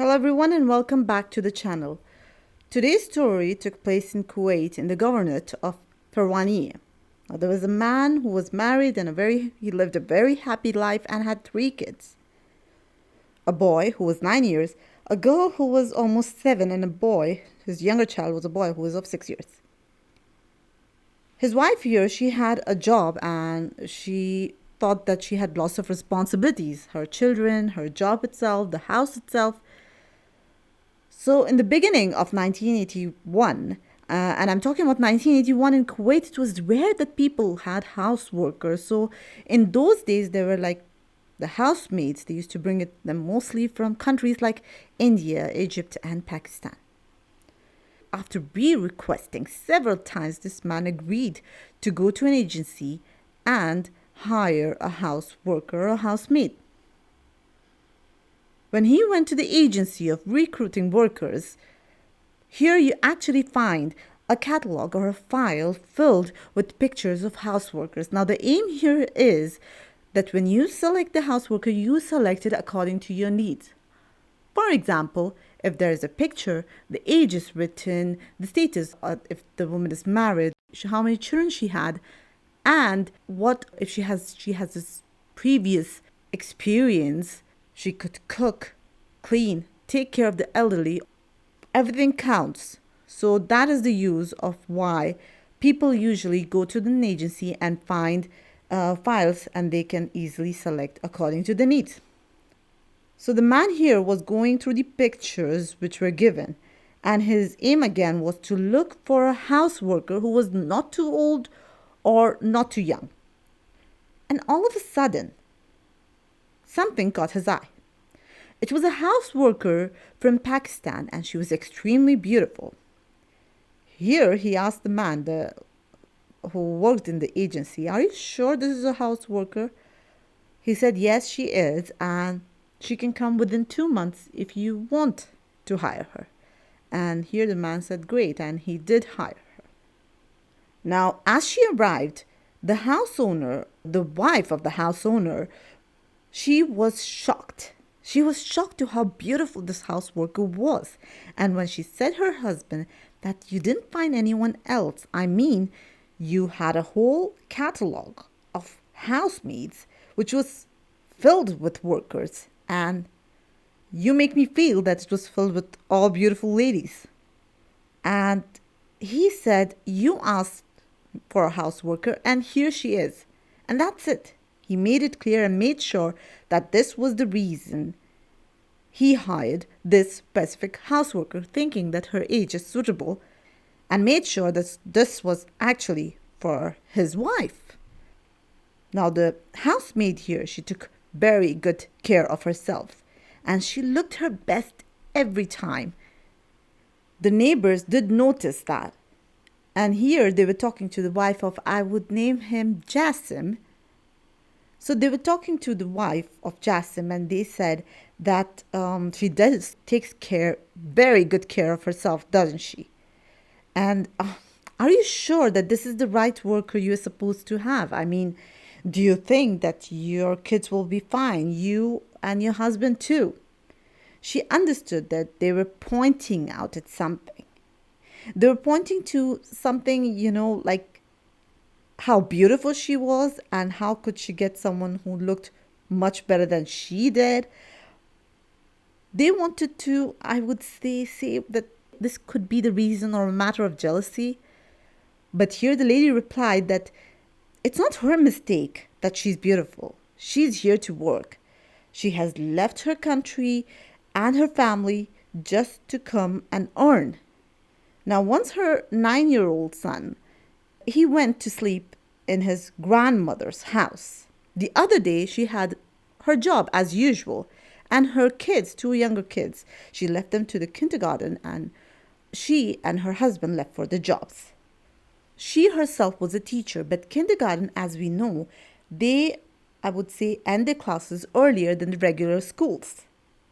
Hello, everyone, and welcome back to the channel. Today's story took place in Kuwait in the governorate of Farwaniya. Now, there was a man who was married and he lived a very happy life and had three kids. A boy who was 9 years, a girl who was almost 7, and a boy, his younger child was a boy who was of 6 years. His wife here, she had a job and she thought that she had lots of responsibilities, her children, her job itself, the house itself. So in the beginning of 1981, and I'm talking about 1981 in Kuwait, it was rare that people had house workers. So in those days, they were like the housemaids. They used to bring them mostly from countries like India, Egypt, and Pakistan. After re-requesting several times, this man agreed to go to an agency and hire a house worker or a housemaid. When he went to the agency of recruiting workers, here you actually find a catalog or a file filled with pictures of house workers. Now, the aim here is that when you select the house worker, you select it according to your needs. For example, if there is a picture, the age is written, the status, if the woman is married, how many children she had, and what if she has this previous experience. She could cook, clean, take care of the elderly. Everything counts. So that is the use of why people usually go to an agency and find files, and they can easily select according to the needs. So the man here was going through the pictures which were given, and his aim again was to look for a house worker who was not too old or not too young. And all of a sudden, something caught his eye. It was a house worker from Pakistan, and she was extremely beautiful. Here he asked the man who worked in the agency, "Are you sure this is a house worker?" He said, "Yes, she is, and she can come within 2 months if you want to hire her." And here the man said, "Great," and he did hire her. Now, as she arrived, the house owner, the wife of the house owner, she was shocked. She was shocked to how beautiful this house worker was. And when she said her husband that you didn't find anyone else, I mean, you had a whole catalog of housemaids which was filled with workers, and you make me feel that it was filled with all beautiful ladies. And he said, "You asked for a house worker, and here she is." And that's it. He made it clear and made sure that this was the reason he hired this specific houseworker, thinking that her age is suitable, and made sure that this was actually for his wife. Now, the housemaid here, she took very good care of herself, and she looked her best every time. The neighbors did notice that. And here they were talking to the wife of, I would name him Jassim. So they were talking to the wife of Jassim, and they said that she takes very good care of herself, doesn't she? And are you sure that this is the right worker you're supposed to have? I mean, do you think that your kids will be fine? You and your husband too? She understood that they were pointing out at something. They were pointing to something, like how beautiful she was, and how could she get someone who looked much better than she did. They wanted to, I would say that this could be the reason or a matter of jealousy. But here the lady replied that it's not her mistake that she's beautiful. She's here to work. She has left her country and her family just to come and earn. Now, once her 9-year-old son, he went to sleep in his grandmother's house. The other day, she had her job as usual, and her kids, 2 younger kids, she left them to the kindergarten, and she and her husband left for the jobs. She herself was a teacher, but kindergarten, as we know, they, I would say, end their classes earlier than the regular schools.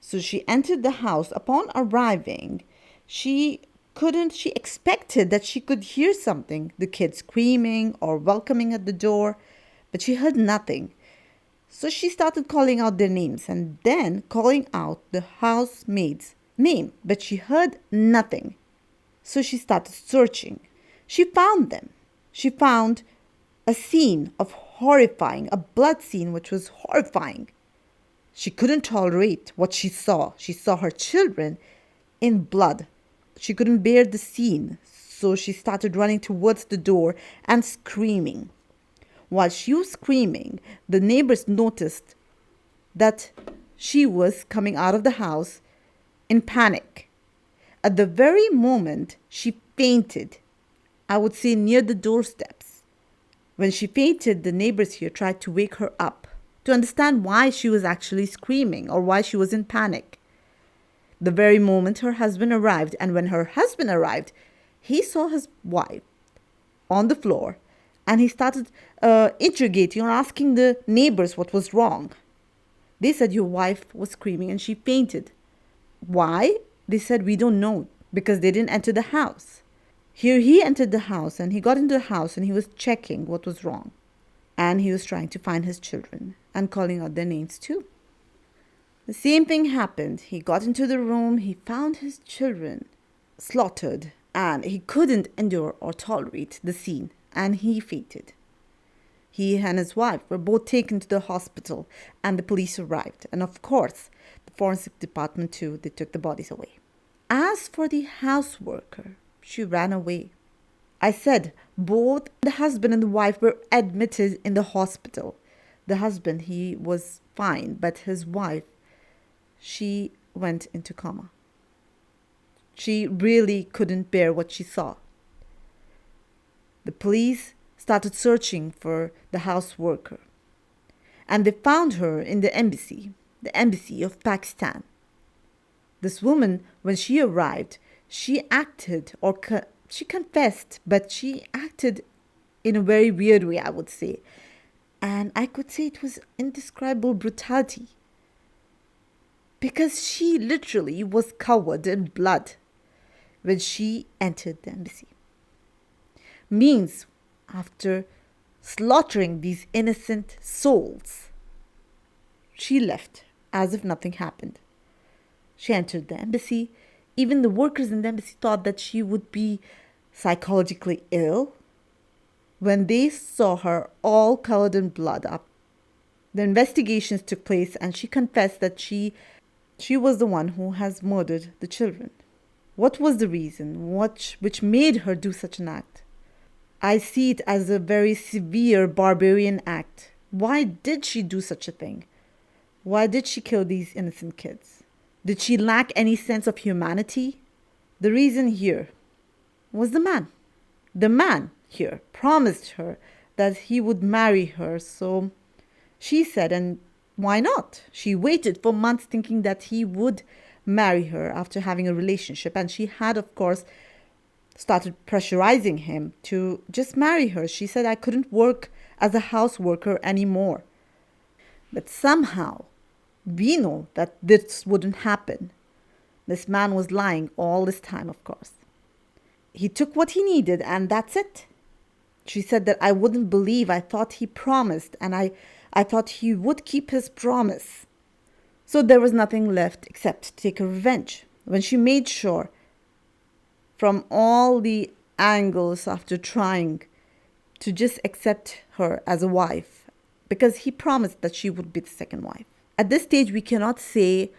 So she entered the house. Upon arriving, she expected that she could hear something, the kids screaming or welcoming at the door, but she heard nothing. So she started calling out their names and then calling out the housemaid's name, but she heard nothing. So she started searching. She found them. She found a scene of horrifying, a blood scene which was horrifying. She couldn't tolerate what she saw. She saw her children in blood. She couldn't bear the scene, so she started running towards the door and screaming. While she was screaming, the neighbors noticed that she was coming out of the house in panic. At the very moment she fainted, I would say near the doorsteps. When she fainted, the neighbors here tried to wake her up to understand why she was actually screaming or why she was in panic. The very moment her husband arrived, and when her husband arrived, he saw his wife on the floor and he started interrogating or asking the neighbors what was wrong. They said your wife was screaming and she fainted. Why? They said we don't know because they didn't enter the house. Here he entered the house and he got into the house and he was checking what was wrong. And he was trying to find his children and calling out their names too. The same thing happened. He got into the room, he found his children slaughtered, and he couldn't endure or tolerate the scene, and he fainted. He and his wife were both taken to the hospital, and the police arrived. And of course, the forensic department too, they took the bodies away. As for the house worker, she ran away. I said both the husband and the wife were admitted in the hospital. The husband, he was fine, but his wife, she went into coma. She really couldn't bear what she saw. The police started searching for the house worker, and they found her in the embassy of Pakistan. This woman, when she arrived, she acted or she confessed, but she acted in a very weird way, I would say. And I could say it was indescribable brutality. Because she literally was covered in blood when she entered the embassy. Means after slaughtering these innocent souls, she left as if nothing happened. She entered the embassy. Even the workers in the embassy thought that she would be psychologically ill. When they saw her all covered in blood up, the investigations took place and she confessed that she was the one who has murdered the children. What was the reason which made her do such an act? I see it as a very severe barbarian act. Why did she do such a thing? Why did she kill these innocent kids? Did she lack any sense of humanity? The reason here was the man. The man here promised her that he would marry her, so she said, and why not? She waited for months thinking that he would marry her after having a relationship, and she had, of course, started pressurizing him to just marry her. She said, I couldn't work as a house worker anymore. But somehow, we know that this wouldn't happen. This man was lying all this time, of course. He took what he needed, and that's it. She said that I wouldn't believe. I thought he promised, and I thought he would keep his promise. So there was nothing left except to take her revenge. When she made sure from all the angles after trying to just accept her as a wife, because he promised that she would be the second wife. At this stage, we cannot say,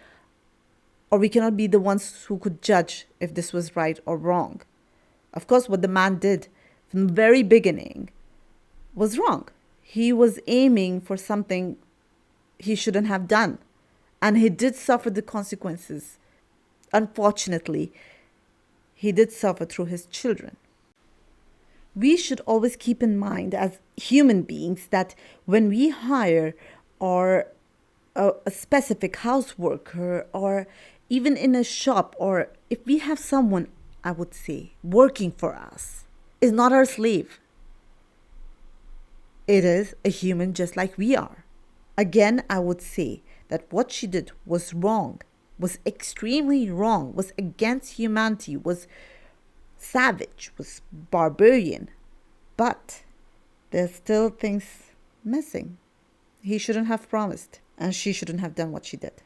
or we cannot be the ones who could judge if this was right or wrong. Of course, what the man did from the very beginning was wrong. He was aiming for something he shouldn't have done. And he did suffer the consequences. Unfortunately, he did suffer through his children. We should always keep in mind as human beings that when we hire or a specific house worker, or even in a shop, or if we have someone, I would say, working for us, is not our slave. It is a human just like we are. Again, I would say that what she did was wrong, was extremely wrong, was against humanity, was savage, was barbarian. But there's still things missing. he shouldn't have promised, and she shouldn't have done what she did.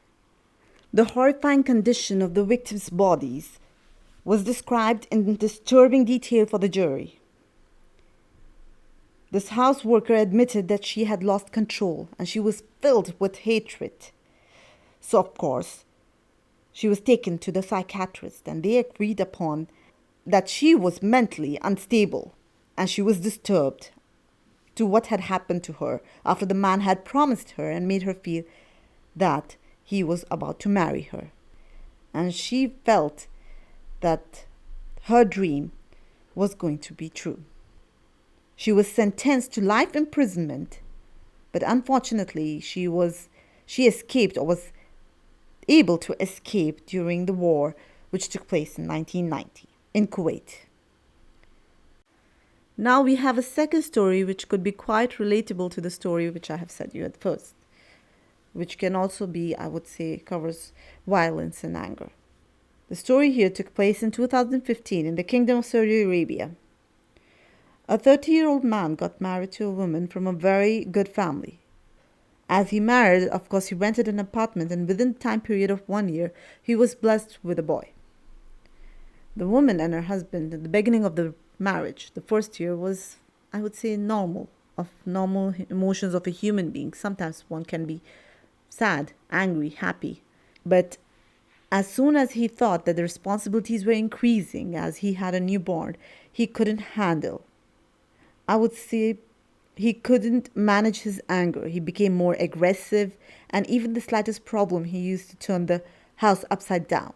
The horrifying condition of the victims' bodies was described in disturbing detail for the jury. This house worker admitted that she had lost control and she was filled with hatred. So, of course, she was taken to the psychiatrist and they agreed upon that she was mentally unstable and she was disturbed to what had happened to her after the man had promised her and made her feel that he was about to marry her. And she felt that her dream was going to be true. She was sentenced to life imprisonment, but unfortunately she escaped or was able to escape during the war which took place in 1990 in Kuwait. Now we have a second story which could be quite relatable to the story which I have said you at first, which can also be, I would say, covers violence and anger. The story here took place in 2015 in the Kingdom of Saudi Arabia. A 30-year-old man got married to a woman from a very good family. As he married, of course, he rented an apartment, and within the time period of 1 year, he was blessed with a boy. The woman and her husband, at the beginning of the marriage, the first year was, I would say, normal emotions of a human being. Sometimes one can be sad, angry, happy. But as soon as he thought that the responsibilities were increasing as he had a newborn, he couldn't handle. I would say he couldn't manage his anger. He became more aggressive, and even the slightest problem, he used to turn the house upside down.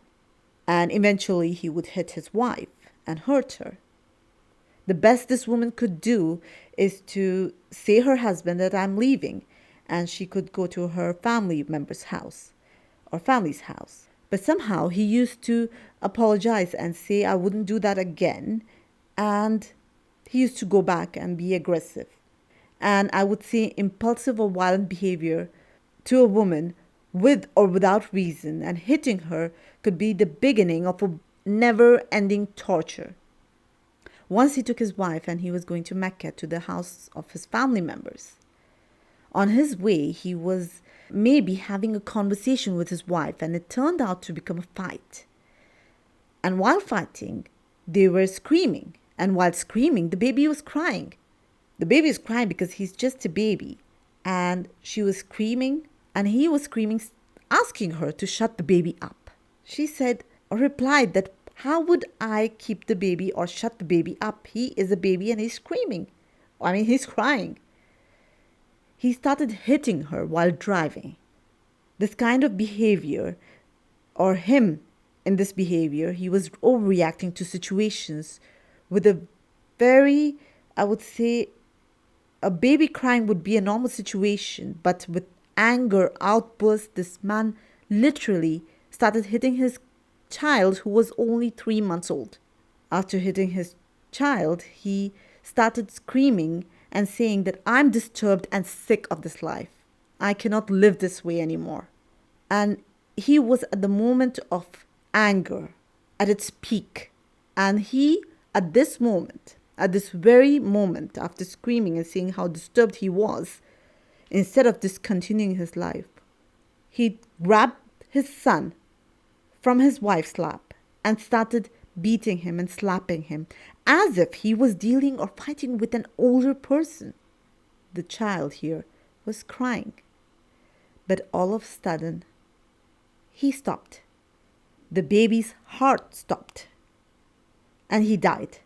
And eventually he would hit his wife and hurt her. The best this woman could do is to say her husband that I'm leaving, and she could go to her family member's house or family's house. But somehow he used to apologize and say, I wouldn't do that again. And he used to go back and be aggressive. And I would say impulsive or violent behavior to a woman with or without reason, and hitting her could be the beginning of a never-ending torture. Once he took his wife and he was going to Mecca, to the house of his family members. On his way, he was maybe having a conversation with his wife, and it turned out to become a fight. And while fighting, they were screaming. And while screaming, the baby was crying. The baby is crying because he's just a baby. And she was screaming, and he was screaming, asking her to shut the baby up. She said or replied that, how would I keep the baby or shut the baby up? He is a baby and he's screaming. He's crying. He started hitting her while driving. This kind of behavior, or him in this behavior, he was overreacting to situations with a very, I would say, a baby crying would be a normal situation, but with anger outbursts, this man literally started hitting his child, who was only 3 months old. After hitting his child, he started screaming and saying that I'm disturbed and sick of this life. I cannot live this way anymore. And he was at the moment of anger, at its peak. And he, at this moment, at this very moment, after screaming and saying how disturbed he was, instead of discontinuing his life, he grabbed his son from his wife's lap and started beating him and slapping him as if he was dealing or fighting with an older person. The child here was crying. But all of a sudden, he stopped. The baby's heart stopped. And he died.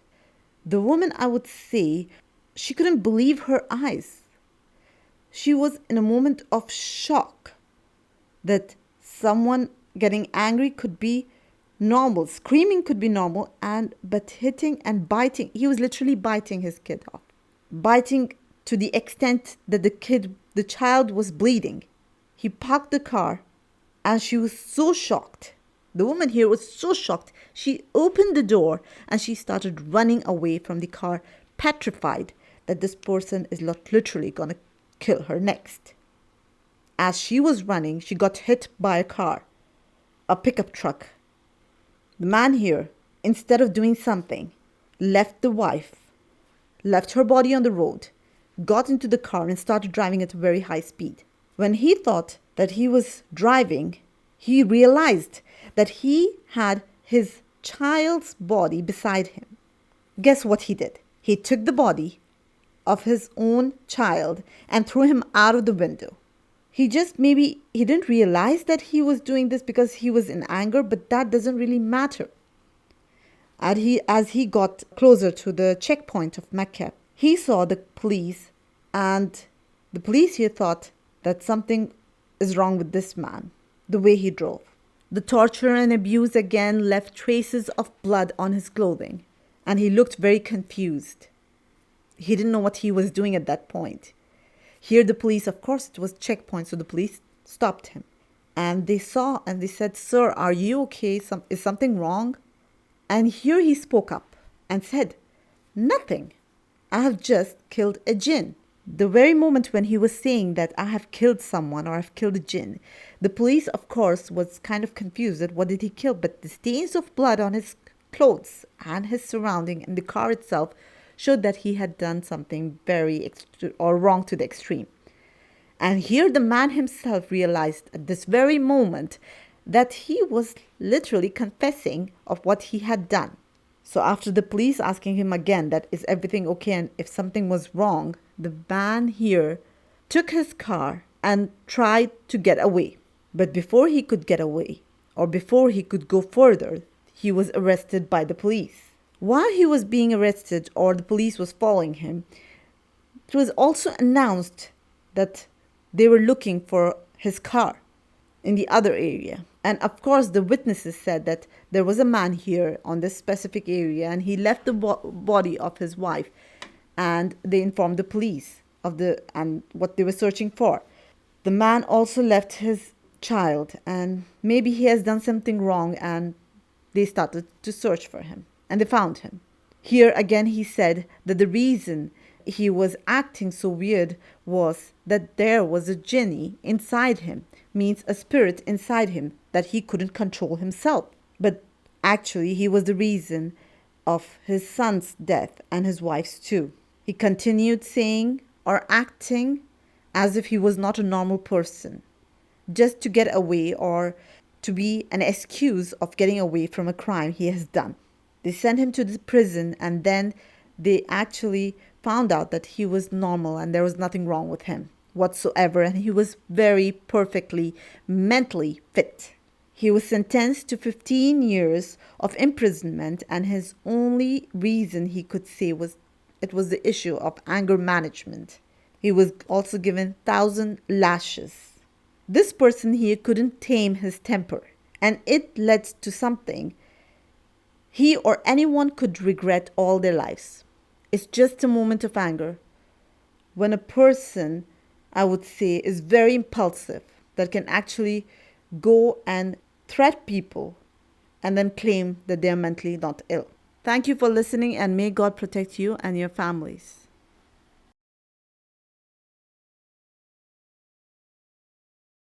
The woman, I would say, she couldn't believe her eyes. She was in a moment of shock that someone getting angry could be normal. Screaming could be normal, but hitting and biting, he was literally biting his kid off. Biting to the extent that the child was bleeding. He parked the car and she was so shocked. The woman here was so shocked. She opened the door and she started running away from the car, petrified that this person is literally going to kill her next. As she was running, she got hit by a car, a pickup truck. The man here, instead of doing something, left the wife, left her body on the road, got into the car and started driving at a very high speed. When he thought that he was driving, he realized that he had his child's body beside him. Guess what he did? He took the body of his own child and threw him out of the window. He didn't realize that he was doing this because he was in anger, but that doesn't really matter. As he got closer to the checkpoint of Mecca, he saw the police, and the police here thought that something is wrong with this man, the way he drove. The torture and abuse again left traces of blood on his clothing, and he looked very confused. He didn't know what he was doing at that point. Here the police, of course, it was checkpoint, so the police stopped him. And they saw and they said, "Sir, are you okay? Is something wrong?" And here he spoke up and said, "Nothing. I have just killed a jinn." The very moment when he was saying that I have killed someone or I've killed a jinn, the police, of course, was kind of confused at what did he kill. But the stains of blood on his clothes and his surrounding and the car itself showed that he had done something very wrong to the extreme. And here the man himself realized at this very moment that he was literally confessing of what he had done. So after the police asking him again that is everything okay and if something was wrong, the man here took his car and tried to get away. But before he could get away or before he could go further, he was arrested by the police. While he was being arrested or the police was following him, it was also announced that they were looking for his car in the other area. And of course, the witnesses said that there was a man here on this specific area and he left the body of his wife, and they informed the police of what they were searching for. The man also left his child, and maybe he has done something wrong, and they started to search for him and they found him. Here again, he said that the reason he was acting so weird was that there was a genie inside him, means a spirit inside him that he couldn't control himself. But actually, he was the reason of his son's death and his wife's too. He continued saying or acting as if he was not a normal person, just to get away or to be an excuse of getting away from a crime he has done. They sent him to the prison, and then they actually found out that he was normal and there was nothing wrong with him whatsoever, and he was very perfectly mentally fit. He was sentenced to 15 years of imprisonment, and his only reason he could say was it was the issue of anger management. He was also given 1,000 lashes. This person here couldn't tame his temper, and it led to something he or anyone could regret all their lives. It's just a moment of anger. When a person, I would say, is very impulsive, that can actually go and threat people and then claim that they are mentally not ill. Thank you for listening, and may God protect you and your families.